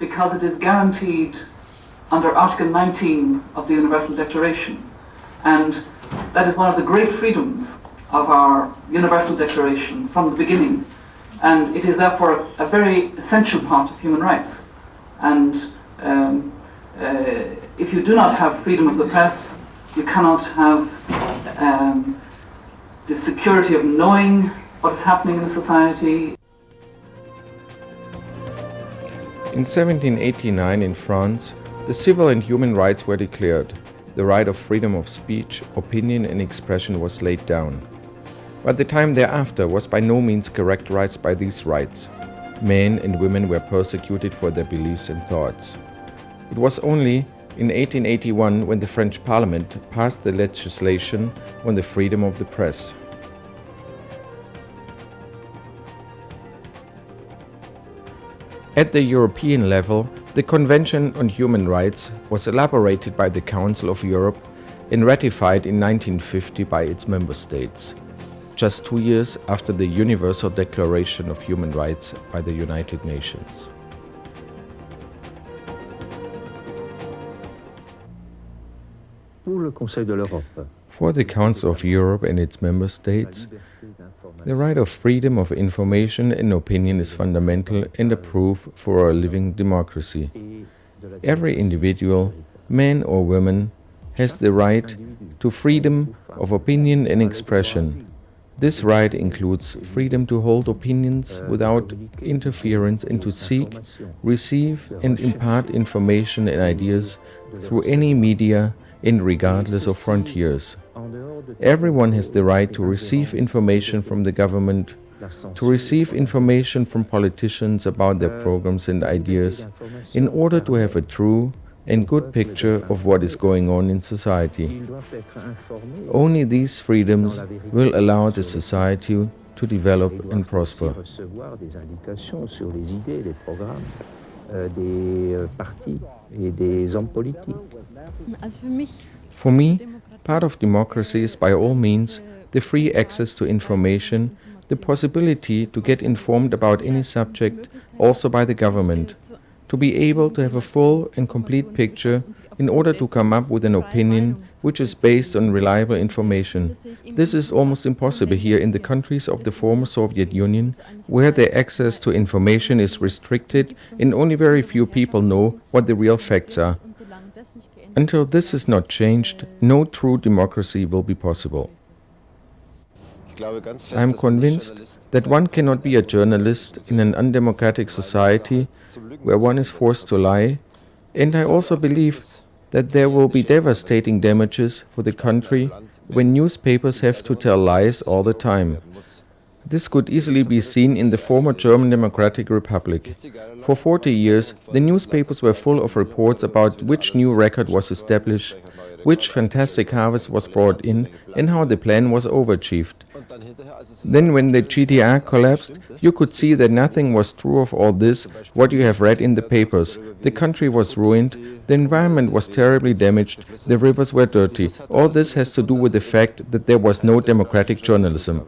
because it is guaranteed under Article 19 of the Universal Declaration. And that is one of the great freedoms of our Universal Declaration from the beginning. And it is therefore a very essential part of human rights. And if you do not have freedom of the press, you cannot have the security of knowing what is happening in a society. In 1789 in France, the civil and human rights were declared. The right of freedom of speech, opinion and expression was laid down. But the time thereafter was by no means characterized by these rights. Men and women were persecuted for their beliefs and thoughts. It was only in 1881 when the French Parliament passed the legislation on the freedom of the press. At the European level, the Convention on Human Rights was elaborated by the Council of Europe and ratified in 1950 by its member states, just 2 years after the Universal Declaration of Human Rights by the United Nations. For the Council of Europe and its member states, the right of freedom of information and opinion is fundamental and a proof for a living democracy. Every individual, man or woman, has the right to freedom of opinion and expression. This right includes freedom to hold opinions without interference and to seek, receive and impart information and ideas through any media and regardless of frontiers. Everyone has the right to receive information from the government, to receive information from politicians about their programs and ideas, in order to have a true and good picture of what is going on in society. Only these freedoms will allow the society to develop and prosper. For me, part of democracy is by all means the free access to information, the possibility to get informed about any subject, also by the government, to be able to have a full and complete picture in order to come up with an opinion which is based on reliable information. This is almost impossible here in the countries of the former Soviet Union, where their access to information is restricted and only very few people know what the real facts are. Until this is not changed, no true democracy will be possible. I am convinced that one cannot be a journalist in an undemocratic society where one is forced to lie, and I also believe that there will be devastating damages for the country when newspapers have to tell lies all the time. This could easily be seen in the former German Democratic Republic. For 40 years, the newspapers were full of reports about which new record was established, which fantastic harvest was brought in, and how the plan was overachieved. Then when the GDR collapsed, you could see that nothing was true of all this, what you have read in the papers. The country was ruined, the environment was terribly damaged, the rivers were dirty. All this has to do with the fact that there was no democratic journalism.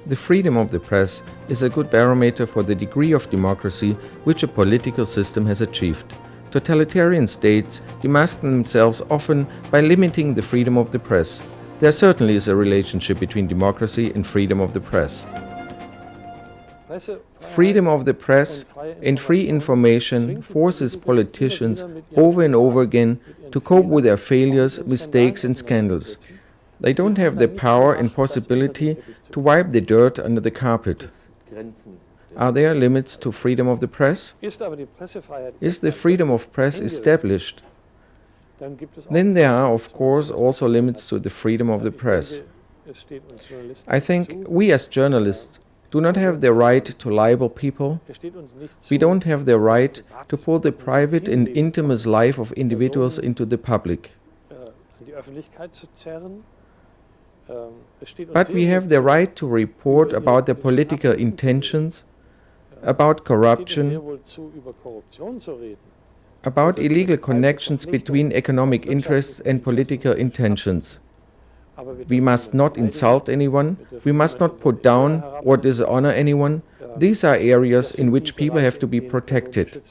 The freedom of the press is a good barometer for the degree of democracy which a political system has achieved. Totalitarian states demask themselves often by limiting the freedom of the press. There certainly is a relationship between democracy and freedom of the press. Freedom of the press and free information forces politicians over and over again to cope with their failures, mistakes and scandals. They don't have the power and possibility to wipe the dirt under the carpet. Are there limits to freedom of the press? Is the freedom of press established? Then there are, of course, also limits to the freedom of the press. I think we as journalists do not have the right to libel people. We don't have the right to pull the private and intimate life of individuals into the public. But we have the right to report about their political intentions, about corruption, about illegal connections between economic interests and political intentions. We must not insult anyone, we must not put down or dishonor anyone. These are areas in which people have to be protected.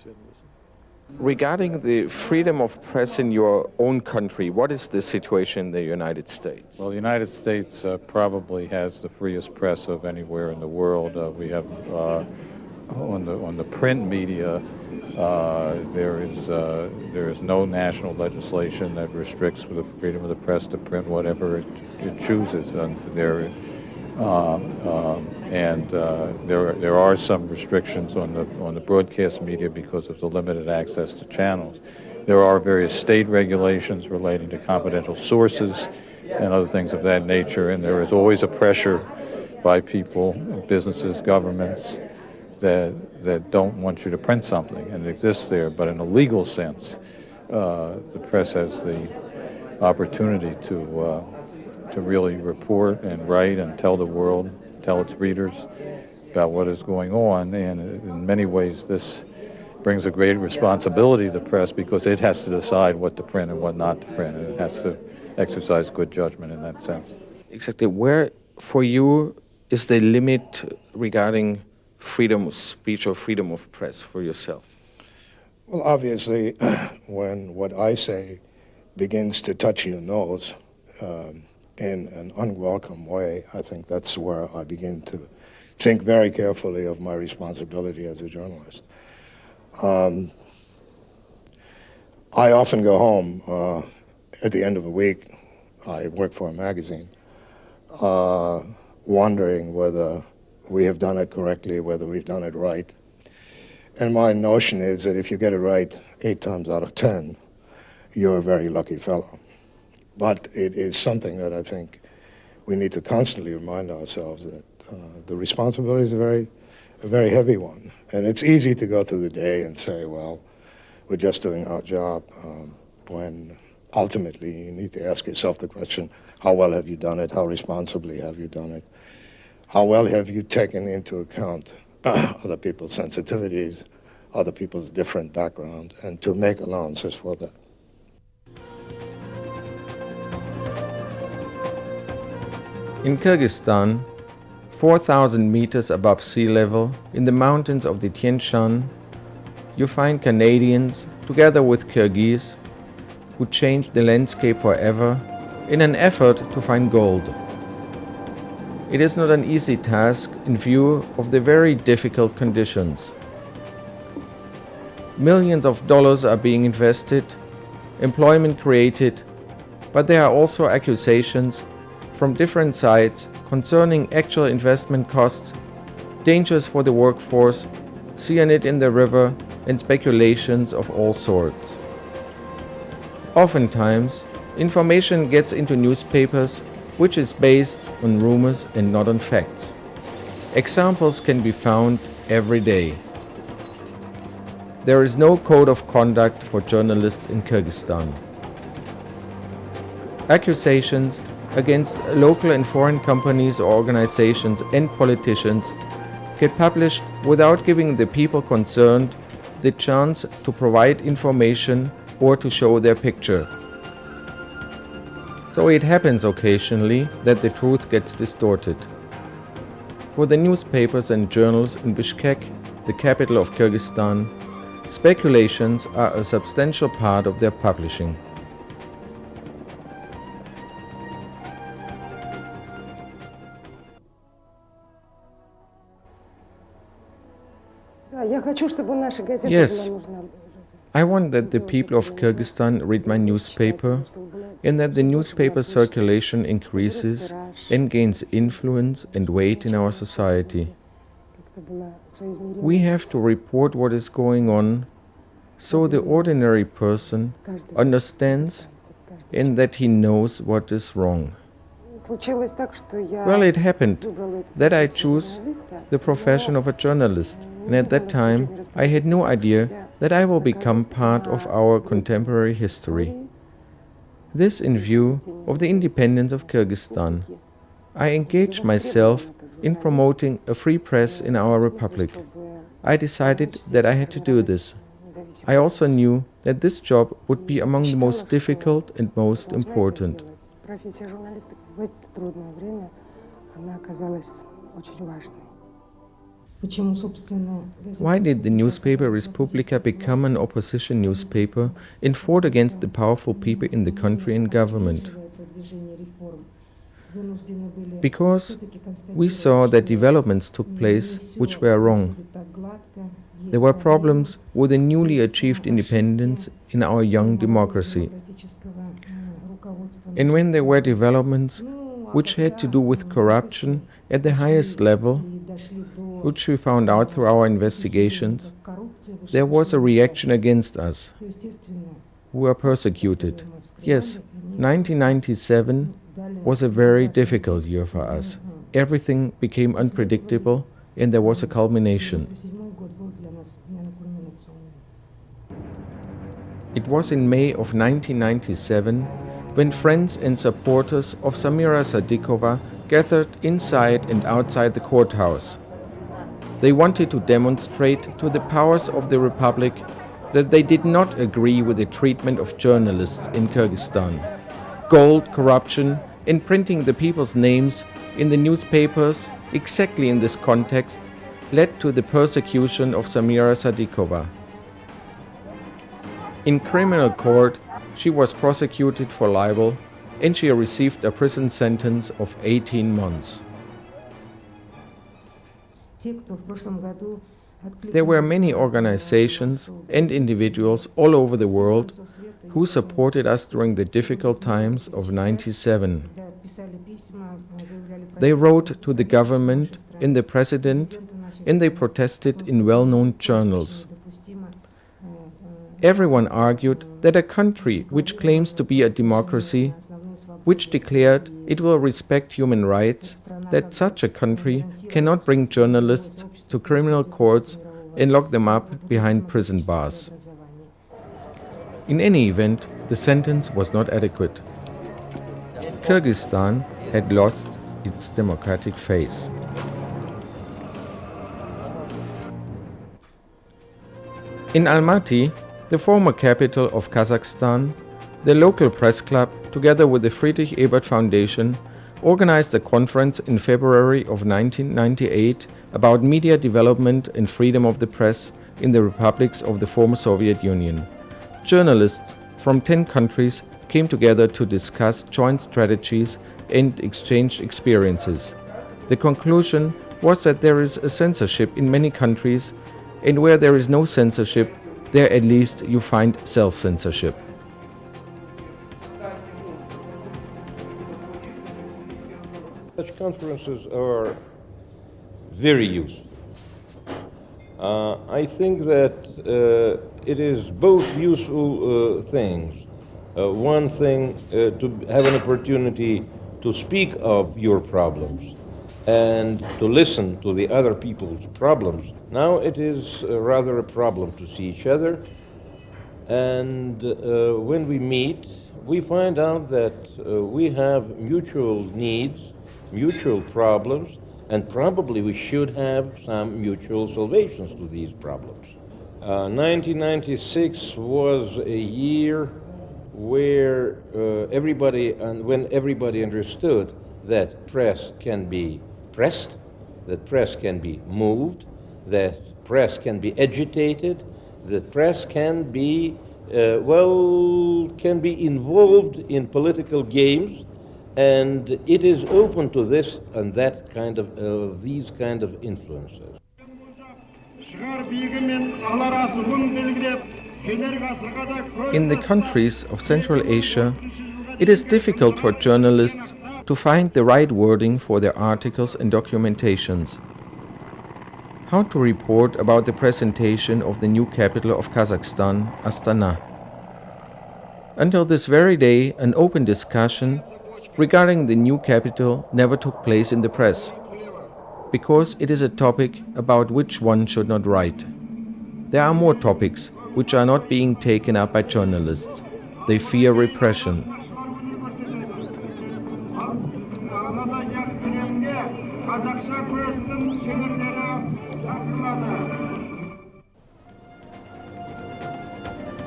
Regarding the freedom of press in your own country, what is the situation in the United States? Well, the United States probably has the freest press of anywhere in the world. We have on the print media, there is no national legislation that restricts the freedom of the press to print whatever it chooses. There are some restrictions on the broadcast media because of the limited access to channels. There are various state regulations relating to confidential sources and other things of that nature, and there is always a pressure by people, businesses, governments that don't want you to print something, and it exists there. But in a legal sense, the press has the opportunity to really report and write and tell the world, tell its readers about what is going on. And in many ways, this brings a great responsibility to the press because it has to decide what to print and what not to print, and it has to exercise good judgment in that sense. Exactly. Where, for you, is the limit regarding freedom of speech or freedom of press for yourself? Well, obviously, when what I say begins to touch your nose in an unwelcome way, I think that's where I begin to think very carefully of my responsibility as a journalist. I often go home at the end of a week. I work for a magazine, wondering whether we have done it correctly, whether we've done it right. And my notion is that if you get it right 8 times out of 10, you're a very lucky fellow. But it is something that I think we need to constantly remind ourselves that the responsibility is a very heavy one. And it's easy to go through the day and say, well, we're just doing our job, when ultimately you need to ask yourself the question, how well have you done it? How responsibly have you done it? How well have you taken into account other people's sensitivities, other people's different background, and to make allowances for that? In Kyrgyzstan, 4,000 meters above sea level, in the mountains of the Tian Shan, you find Canadians, together with Kyrgyz, who changed the landscape forever in an effort to find gold. It is not an easy task in view of the very difficult conditions. Millions of dollars are being invested, employment created, but there are also accusations from different sides concerning actual investment costs, dangers for the workforce, cyanide in the river, and speculations of all sorts. Oftentimes, information gets into newspapers which is based on rumors and not on facts. Examples can be found every day. There is no code of conduct for journalists in Kyrgyzstan. Accusations against local and foreign companies or organizations and politicians get published without giving the people concerned the chance to provide information or to show their picture. So it happens occasionally that the truth gets distorted. For the newspapers and journals in Bishkek, the capital of Kyrgyzstan, speculations are a substantial part of their publishing. Yes, I want that the people of Kyrgyzstan read my newspaper and that the newspaper circulation increases and gains influence and weight in our society. We have to report what is going on so the ordinary person understands and that he knows what is wrong. Well, it happened that I chose the profession of a journalist, and at that time I had no idea that I will become part of our contemporary history. This in view of the independence of Kyrgyzstan. I engaged myself in promoting a free press in our republic. I decided that I had to do this. I also knew that this job would be among the most difficult and most important. Why did the newspaper Respublika become an opposition newspaper and fought against the powerful people in the country and government? Because we saw that developments took place which were wrong. There were problems with the newly achieved independence in our young democracy. And when there were developments which had to do with corruption at the highest level, which we found out through our investigations, there was a reaction against us. We were persecuted. Yes, 1997 was a very difficult year for us. Everything became unpredictable and there was a culmination. It was in May of 1997 when friends and supporters of Samira Sadikova gathered inside and outside the courthouse. They wanted to demonstrate to the powers of the Republic that they did not agree with the treatment of journalists in Kyrgyzstan. Gold, corruption, and printing the people's names in the newspapers exactly in this context led to the persecution of Samira Sadikova. In criminal court, she was prosecuted for libel and she received a prison sentence of 18 months. There were many organizations and individuals all over the world who supported us during the difficult times of '97. They wrote to the government and the president, and they protested in well-known journals. Everyone argued that a country which claims to be a democracy, which declared it will respect human rights, that such a country cannot bring journalists to criminal courts and lock them up behind prison bars. In any event, the sentence was not adequate. Kyrgyzstan had lost its democratic face. In Almaty, the former capital of Kazakhstan, the local press club, together with the Friedrich Ebert Foundation, organized a conference in February of 1998 about media development and freedom of the press in the republics of the former Soviet Union. Journalists from 10 countries came together to discuss joint strategies and exchange experiences. The conclusion was that there is a censorship in many countries, and where there is no censorship, there at least you find self-censorship. Such conferences are very useful. I think that it is both useful things. One thing, to have an opportunity to speak of your problems and to listen to the other people's problems. Now it is rather a problem to see each other, and when we meet, we find out that we have mutual needs, mutual problems, and probably we should have some mutual solutions to these problems. 1996 was a year where when everybody understood that press can be pressed, that press can be moved, that press can be agitated, that press can be involved in political games, and it is open to this and that kind of these kind of influences. In the countries of Central Asia, it is difficult for journalists to find the right wording for their articles and documentations. How to report about the presentation of the new capital of Kazakhstan, Astana. Until this very day, an open discussion regarding the new capital never took place in the press, because it is a topic about which one should not write. There are more topics which are not being taken up by journalists. They fear repression.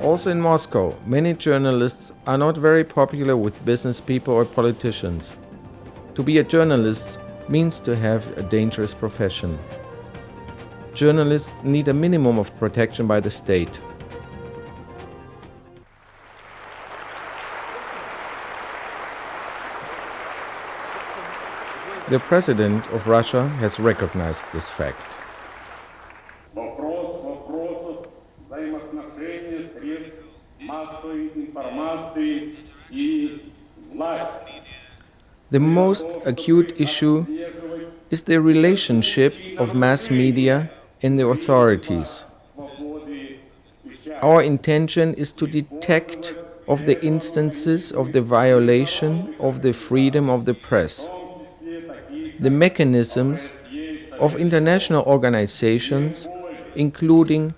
Also in Moscow, many journalists are not very popular with business people or politicians. To be a journalist means to have a dangerous profession. journalists need a minimum of protection by the state. The President of Russia has recognized this fact. Вопрос вопросов взаимоотношения средств массовой информации и власти. The most acute issue is the relationship of mass media and the authorities. Our intention is to detect of the instances of the violation of the freedom of the press, the mechanisms of international organizations, including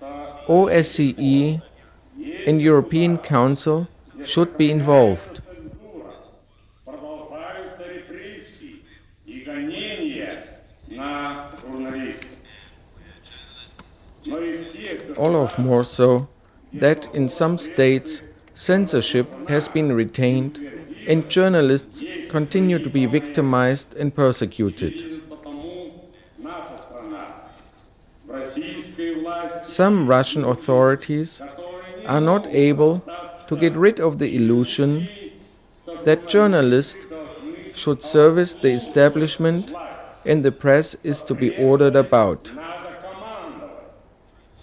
OSCE and European Council, should be involved. Продолжаются репрессии и гонения на журналистов. Но из тех, All of more so that in some states censorship has been retained and journalists continue to be victimized and persecuted. потому наша страна, российская власть, Some Russian authorities are not able to get rid of the illusion that journalists should service the establishment and the press is to be ordered about, надо командовать,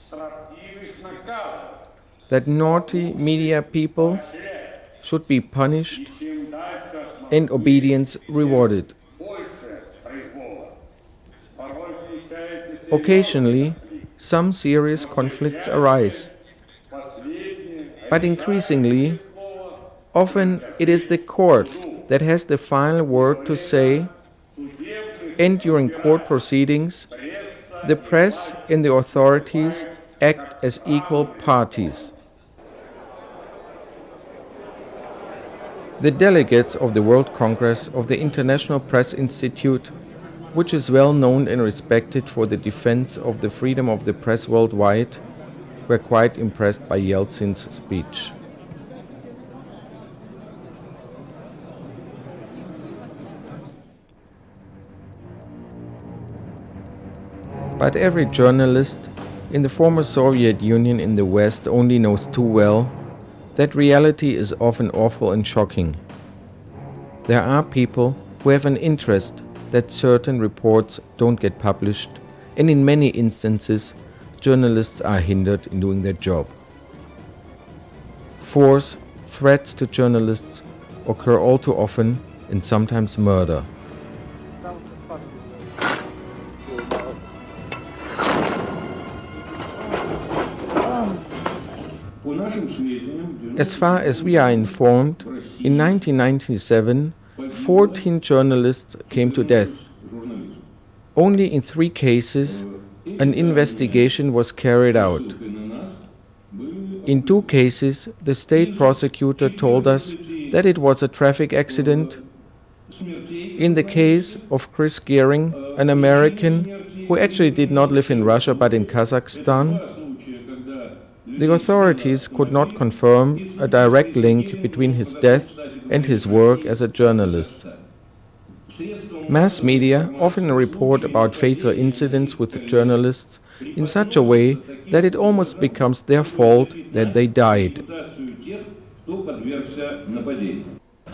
строптивых наказывать, that naughty media people should be punished чем дальше and obedience rewarded. больше произвола. Порой случается Occasionally, some serious conflicts arise, последнее, but increasingly, often it is the court that has the final word to say, and during court proceedings, the press and the authorities act as equal parties. The delegates of the World Congress of the International Press Institute, which is well known and respected for the defense of the freedom of the press worldwide, were quite impressed by Yeltsin's speech. But every journalist in the former Soviet Union in the West only knows too well that reality is often awful and shocking. There are people who have an interest that certain reports don't get published, and in many instances, journalists are hindered in doing their job. Force, threats to journalists occur all too often, and sometimes murder. As far as we are informed, in 1997, 14 journalists came to death. Only in 3 cases, an investigation was carried out. In 2 cases, the state prosecutor told us that it was a traffic accident. In the case of Chris Gehring, an American who actually did not live in Russia but in Kazakhstan, the authorities could not confirm a direct link between his death and his work as a journalist. Mass media often report about fatal incidents with journalists in such a way that it almost becomes their fault that they died.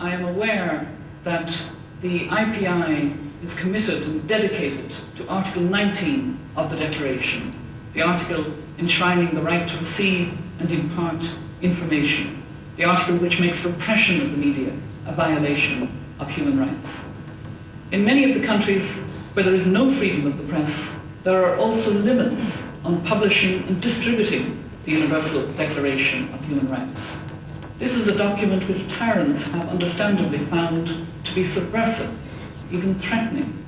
I am aware that the IPI is committed and dedicated to Article 19 of the Declaration, the article enshrining the right to receive and impart information, the article which makes repression of the media a violation of human rights. In many of the countries where there is no freedom of the press, there are also limits on publishing and distributing the Universal Declaration of Human Rights. This is a document which tyrants have understandably found to be subversive, even threatening.